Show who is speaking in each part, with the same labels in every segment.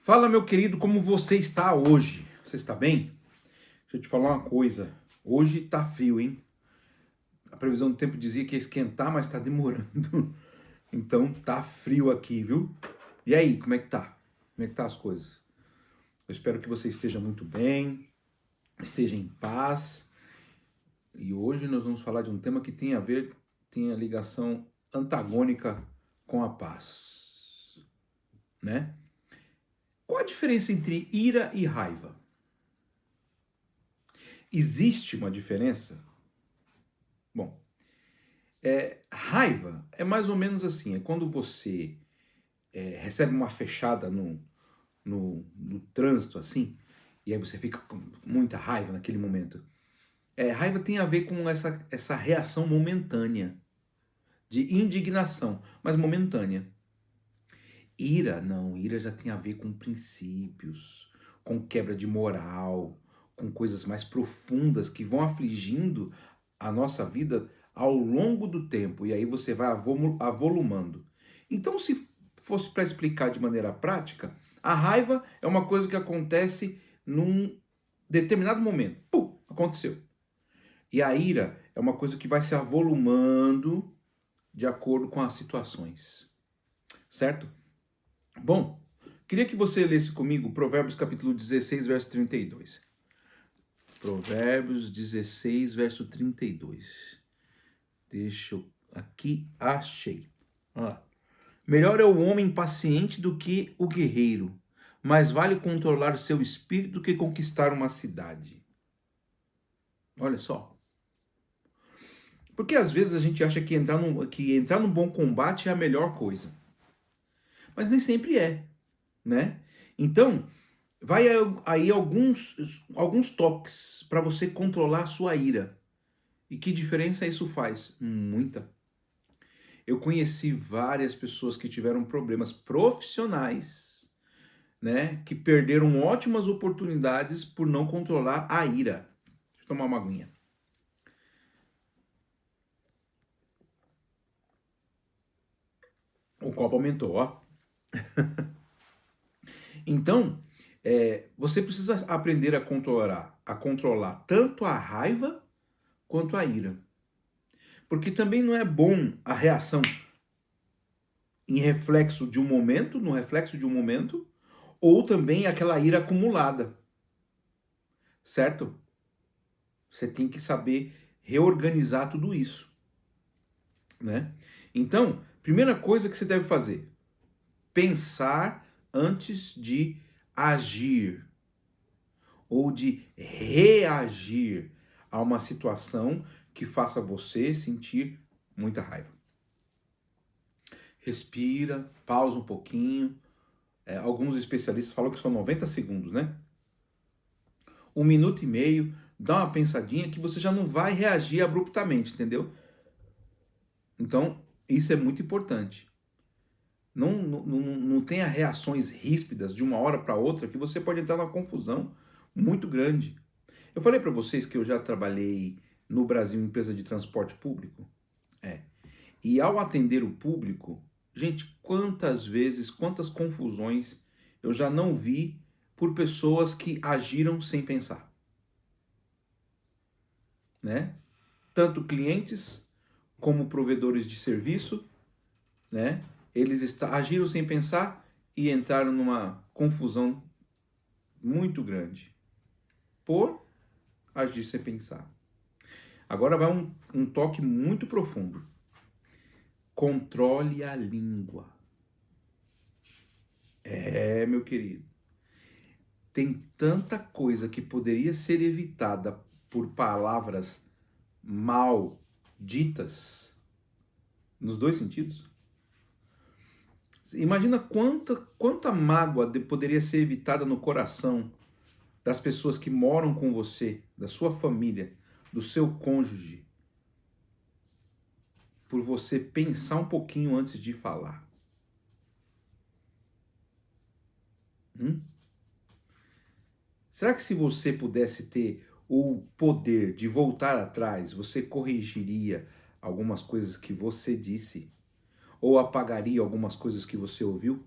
Speaker 1: Fala, meu querido, como você está hoje? Você está bem? Deixa eu te falar uma coisa. Hoje tá frio, hein? A previsão do tempo dizia que ia esquentar, mas tá demorando. Então tá frio aqui, viu? E aí, como é que tá? Como é que tá as coisas? Eu espero que você esteja muito bem, esteja em paz. E hoje nós vamos falar de um tema que tem a ligação antagônica com a paz, né? Qual a diferença entre ira e raiva? Existe uma diferença? Bom, raiva é mais ou menos assim, é quando você recebe uma fechada no trânsito, assim, e aí você fica com muita raiva naquele momento. Raiva tem a ver com essa reação momentânea, de indignação, mas momentânea. Ira, não, ira já tem a ver com princípios, com quebra de moral, com coisas mais profundas que vão afligindo a nossa vida ao longo do tempo, e aí você vai avolumando. Então, se fosse para explicar de maneira prática, a raiva é uma coisa que acontece num determinado momento. Pum, aconteceu. E a ira é uma coisa que vai se avolumando de acordo com as situações. Certo? Bom, queria que você lesse comigo Provérbios capítulo 16, verso 32. Provérbios 16, verso 32. Deixa eu... Aqui, achei. Olha lá. Melhor é o homem paciente do que o guerreiro, mais vale controlar o seu espírito do que conquistar uma cidade. Olha só. Porque às vezes a gente acha que entrar num bom combate é a melhor coisa. Mas nem sempre é, né? Então, vai aí alguns toques para você controlar a sua ira. E que diferença isso faz? Muita. Eu conheci várias pessoas que tiveram problemas profissionais, né, que perderam ótimas oportunidades por não controlar a ira. Deixa eu tomar uma aguinha. O copo aumentou, ó. Então, você precisa aprender a controlar tanto a raiva quanto a ira. Porque também não é bom a reação em reflexo de um momento, no reflexo de um momento, ou também aquela ira acumulada, certo? Você tem que saber reorganizar tudo isso, né? Então, primeira coisa que você deve fazer, pensar antes de agir ou de reagir a uma situação que faça você sentir muita raiva. Respira, pausa um pouquinho. Alguns especialistas falam que são 90 segundos, né? 1 minuto e meio, dá uma pensadinha que você já não vai reagir abruptamente, entendeu? Então, isso é muito importante. Não tenha reações ríspidas de uma hora para outra que você pode entrar numa confusão muito grande. Eu falei para vocês que eu já trabalhei no Brasil em empresa de transporte público. É. E ao atender o público, gente, quantas vezes, quantas confusões eu já não vi por pessoas que agiram sem pensar, né? Tanto clientes como provedores de serviço, né? Eles agiram sem pensar e entraram numa confusão muito grande por agir sem pensar. Agora vai um toque muito profundo. Controle a língua. Meu querido. Tem tanta coisa que poderia ser evitada por palavras mal ditas, nos dois sentidos. Imagina quanta mágoa poderia ser evitada no coração das pessoas que moram com você, da sua família, do seu cônjuge, por você pensar um pouquinho antes de falar. Hum? Será que se você pudesse ter o poder de voltar atrás, você corrigiria algumas coisas que você disse? Ou apagaria algumas coisas que você ouviu?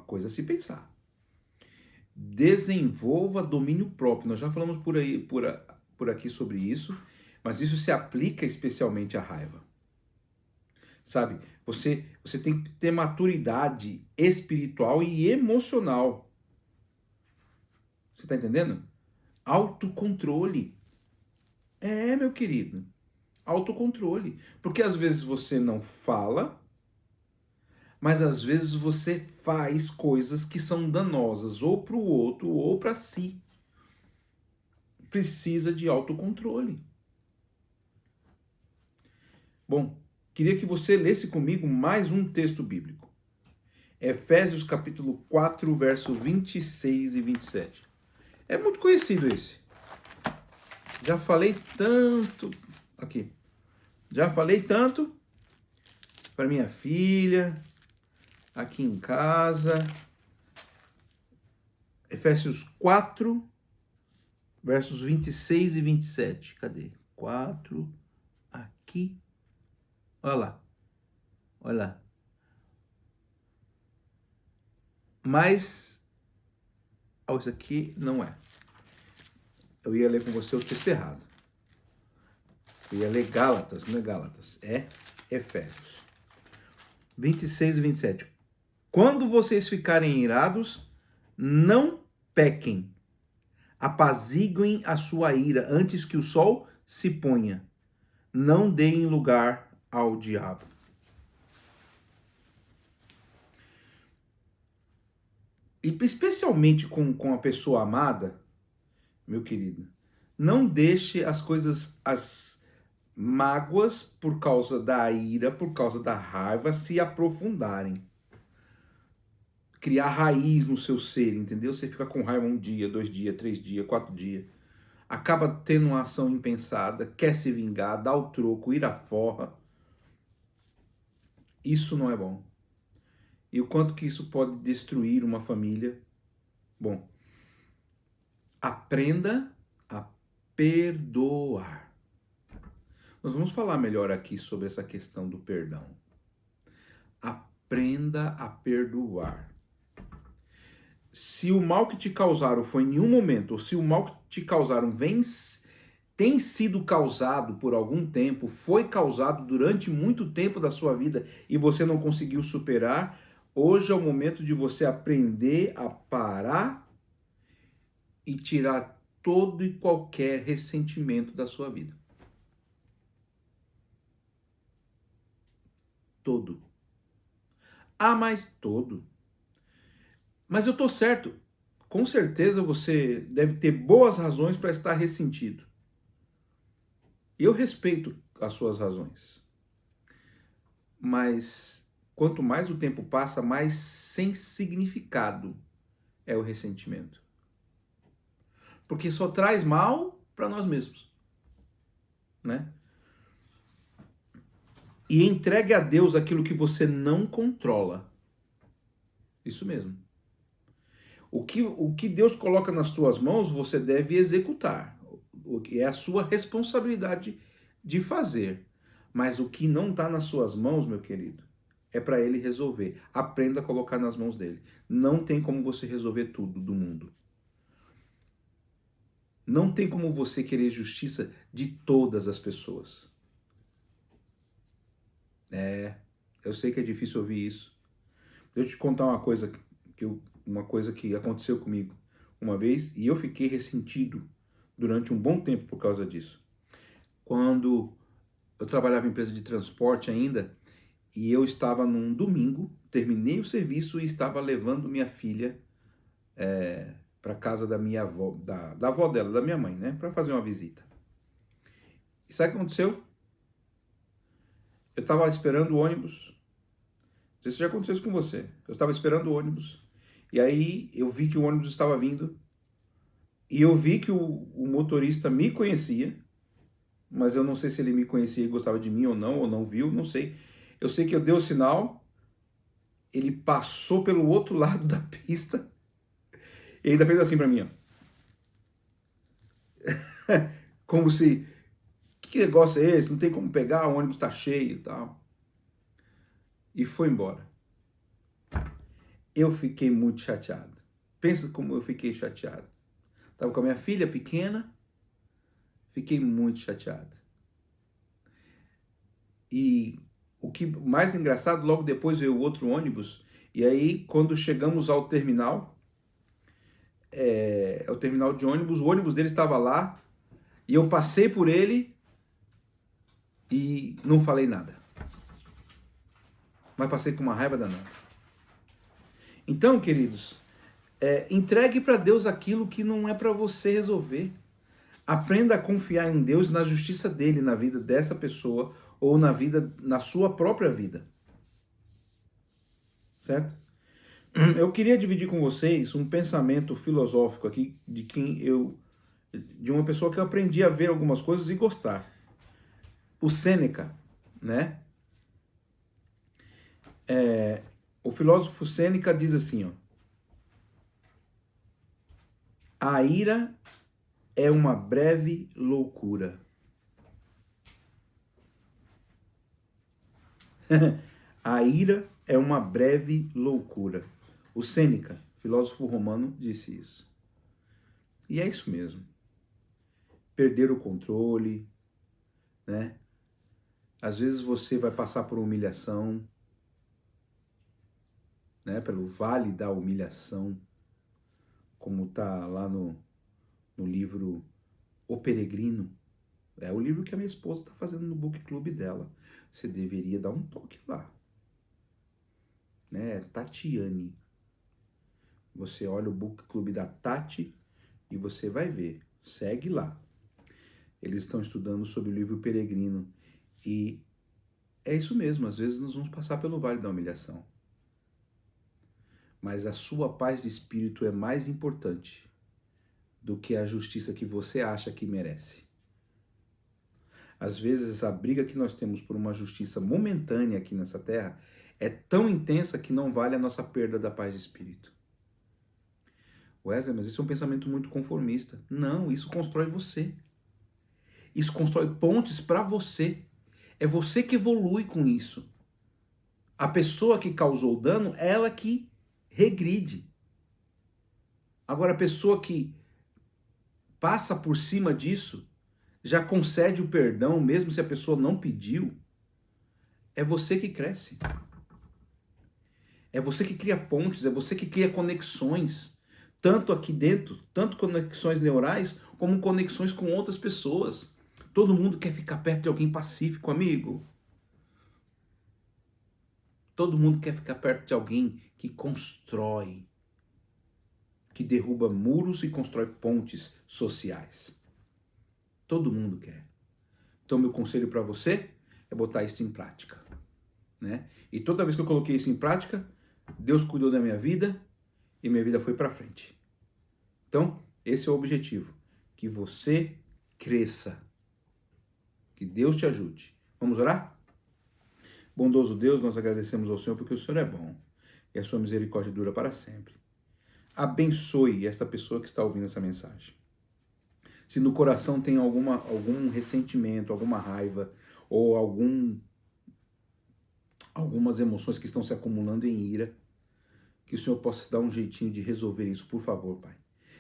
Speaker 1: coisa a se pensar. Desenvolva domínio próprio. Nós já falamos por aqui sobre isso, mas isso se aplica especialmente à raiva. Sabe? Você tem que ter maturidade espiritual e emocional. Você está entendendo? Autocontrole. Meu querido. Autocontrole. Porque às vezes você não fala, mas às vezes você faz coisas que são danosas ou para o outro ou para si. Precisa de autocontrole. Bom, queria que você lesse comigo mais um texto bíblico. Efésios capítulo 4, verso 26 e 27. É muito conhecido esse. Já falei tanto aqui. Já falei tanto para minha filha, aqui em casa. Efésios 4, versos 26 e 27. Cadê? 4, aqui. Olha lá. Olha lá. Mas, isso aqui não é. Eu ia ler com você o texto errado. Eu ia ler Gálatas, não é Gálatas, é Efésios. 26 e 27. Quando vocês ficarem irados, não pequem. Apaziguem a sua ira antes que o sol se ponha. Não deem lugar ao diabo. E especialmente com a pessoa amada, meu querido, não deixe as coisas, as mágoas por causa da ira, por causa da raiva, se aprofundarem. Criar raiz no seu ser, entendeu? Você fica com raiva 1 dia, 2 dias, 3 dias, 4 dias. Acaba tendo uma ação impensada, quer se vingar, dá o troco, ir à forra. Isso não é bom. E o quanto que isso pode destruir uma família? Bom, aprenda a perdoar. Nós vamos falar melhor aqui sobre essa questão do perdão. Aprenda a perdoar. Se o mal que te causaram foi em nenhum momento, ou se o mal que te causaram tem sido causado por algum tempo, foi causado durante muito tempo da sua vida e você não conseguiu superar, hoje é o momento de você aprender a parar e tirar todo e qualquer ressentimento da sua vida. Todo. Mas todo. Mas eu tô certo. Com certeza você deve ter boas razões para estar ressentido. Eu respeito as suas razões. Mas quanto mais o tempo passa, mais sem significado é o ressentimento. Porque só traz mal para nós mesmos, né? E entregue a Deus aquilo que você não controla. Isso mesmo. O que Deus coloca nas tuas mãos, você deve executar. É a sua responsabilidade de fazer. Mas o que não está nas suas mãos, meu querido, é para Ele resolver. Aprenda a colocar nas mãos dele. Não tem como você resolver tudo do mundo. Não tem como você querer justiça de todas as pessoas. Eu sei que é difícil ouvir isso. Deixa eu te contar uma coisa que aconteceu comigo uma vez e eu fiquei ressentido durante um bom tempo por causa disso. Quando eu trabalhava em empresa de transporte ainda e eu estava num domingo, terminei o serviço e estava levando minha filha para casa da minha avó, da avó dela, da minha mãe, né, para fazer uma visita. E sabe o que aconteceu? Eu estava esperando o ônibus. Não sei se já aconteceu isso com você. Eu estava esperando o ônibus. E aí eu vi que o ônibus estava vindo. E eu vi que o motorista me conhecia. Mas eu não sei se ele me conhecia e gostava de mim ou não viu, não sei. Eu sei que eu dei o sinal. Ele passou pelo outro lado da pista. E ainda fez assim pra mim, ó. Como se... Que negócio é esse? Não tem como pegar, o ônibus tá cheio e tal. E foi embora. eu fiquei muito chateado. Pensa como eu fiquei chateado. Estava com a minha filha pequena, fiquei muito chateado. E o que mais engraçado, logo depois veio o outro ônibus, e aí quando chegamos ao terminal, o terminal de ônibus, o ônibus dele estava lá, e eu passei por ele e não falei nada. Mas passei com uma raiva danada. Então, queridos, entregue para Deus aquilo que não é para você resolver. Aprenda a confiar em Deus, na justiça dele, na vida dessa pessoa, ou na sua própria vida. Certo? Eu queria dividir com vocês um pensamento filosófico aqui de uma pessoa que eu aprendi a ver algumas coisas e gostar. O Sêneca, né? O filósofo Sêneca diz assim, ó: a ira é uma breve loucura. A ira é uma breve loucura. O Sêneca, filósofo romano, disse isso. E é isso mesmo. Perder o controle, né? Às vezes você vai passar por humilhação, né? Pelo vale da humilhação, como está lá no livro O Peregrino. É o livro que a minha esposa está fazendo no book club dela. Você deveria dar um toque lá. Né? Tatiane. Você olha o book club da Tati e você vai ver. Segue lá. Eles estão estudando sobre o livro Peregrino. E é isso mesmo. Às vezes nós vamos passar pelo vale da humilhação. Mas a sua paz de espírito é mais importante do que a justiça que você acha que merece. Às vezes a briga que nós temos por uma justiça momentânea aqui nessa terra é tão intensa que não vale a nossa perda da paz de espírito. Wesley, mas isso é um pensamento muito conformista. Não, isso constrói você. Isso constrói pontes para você. É você que evolui com isso. A pessoa que causou o dano, ela que regride. Agora, a pessoa que passa por cima disso, já concede o perdão, mesmo se a pessoa não pediu, é você que cresce. É você que cria pontes, é você que cria conexões, tanto aqui dentro, tanto conexões neurais, como conexões com outras pessoas. Todo mundo quer ficar perto de alguém pacífico, amigo. Todo mundo quer ficar perto de alguém que constrói, que derruba muros e constrói pontes sociais. Todo mundo quer. Então, meu conselho para você é botar isso em prática, né? E toda vez que eu coloquei isso em prática, Deus cuidou da minha vida e minha vida foi para frente. Então, esse é o objetivo, que você cresça. Que Deus te ajude. Vamos orar? Bondoso Deus, nós agradecemos ao Senhor porque o Senhor é bom e a sua misericórdia dura para sempre. Abençoe esta pessoa que está ouvindo essa mensagem. Se no coração tem algum ressentimento, alguma raiva ou algumas emoções que estão se acumulando em ira, que o Senhor possa dar um jeitinho de resolver isso, por favor, Pai.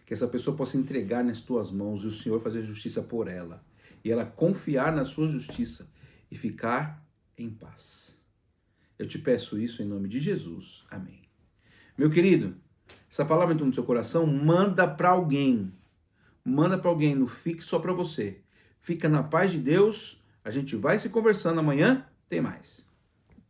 Speaker 1: Que essa pessoa possa entregar nas tuas mãos e o Senhor fazer justiça por ela. E ela confiar na sua justiça e ficar em paz. Eu te peço isso em nome de Jesus. Amém. Meu querido, essa palavra entrou no seu coração, manda para alguém. Manda para alguém, não fique só para você. Fica na paz de Deus. A gente vai se conversando amanhã. Tem mais.